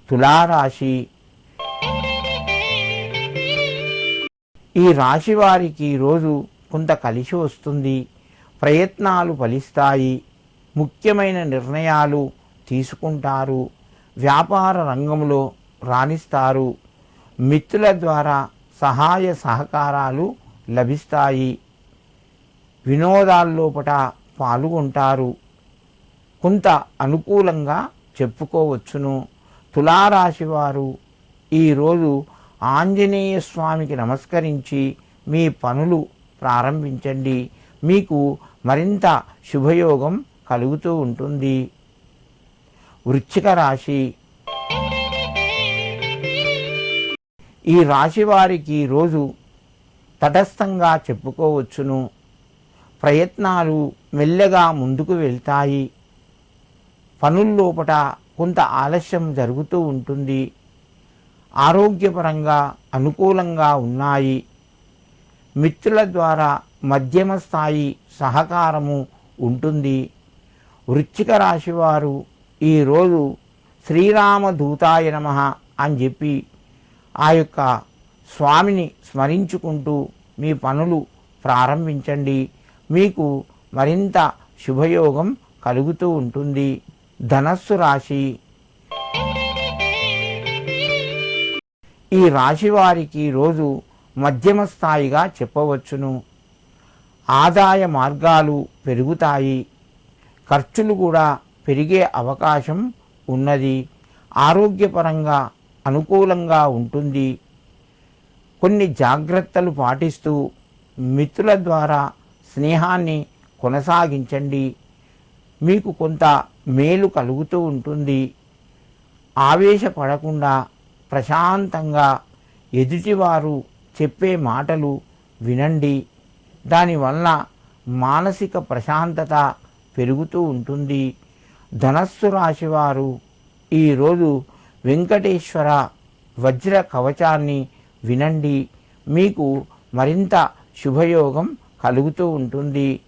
తులారాశి. ఈ రాశి వారికి రోజు కొంత కలిసి వస్తుంది. ప్రయత్నాలు ఫలిస్తాయి. ముఖ్యమైన నిర్ణయాలు తీసుకుంటారు. వ్యాపార రంగంలో రాణిస్తారు. మిత్రుల ద్వారా సహాయ సహకారాలు లభిస్తాయి. వినోదాల్లోపట పాల్గొంటారు. కొంత అనుకూలంగా చెప్పుకోవచ్చును. తులారాశి వారు ఈరోజు ఆంజనేయ స్వామికి నమస్కరించి మీ పనులు ప్రారంభించండి. మీకు మరింత శుభయోగం కలుగుతూ ఉంటుంది. వృశ్చిక రాశి. ఈ రాశి వారికి రోజు తటస్థంగా చెప్పుకోవచ్చును. ప్రయత్నాలు మెల్లగా ముందుకు వెళ్తాయి. పనుల్లోపట కొంత ఆలస్యం జరుగుతూ ఉంటుంది. ఆరోగ్యపరంగా అనుకూలంగా ఉన్నాయి. మిత్రుల ద్వారా మధ్యమ స్థాయి సహకారము ఉంటుంది. వృశ్చిక రాశి వారు ఈరోజు శ్రీరామదూతాయ నమః అని చెప్పి ఆ యొక్క స్వామిని స్మరించుకుంటూ మీ పనులు ప్రారంభించండి. మీకు మరింత శుభయోగం కలుగుతూ ఉంటుంది. ధనస్సు రాశి. ఈ రాశి వారికి రోజు మధ్యమ స్థాయిగా చెప్పవచ్చును. ఆదాయ మార్గాలు పెరుగుతాయి. ఖర్చులు కూడా పెరిగే అవకాశం ఉన్నది. ఆరోగ్యపరంగా అనుకూలంగా ఉంటుంది. కొన్ని జాగ్రత్తలు పాటిస్తూ మిత్రుల ద్వారా స్నేహాన్ని కొనసాగించండి. మీకు కొంత మేలు కలుగుతూ ఉంటుంది. ఆవేశపడకుండా ప్రశాంతంగా ఎదుటివారు చెప్పే మాటలు వినండి. దానివల్ల మానసిక ప్రశాంతత పెరుగుతూ ఉంటుంది. ధనస్సు రాశివారు ఈరోజు వెంకటేశ్వర వజ్ర కవచాన్ని వినండి. మీకు మరింత శుభయోగం కలుగుతూ ఉంటుంది.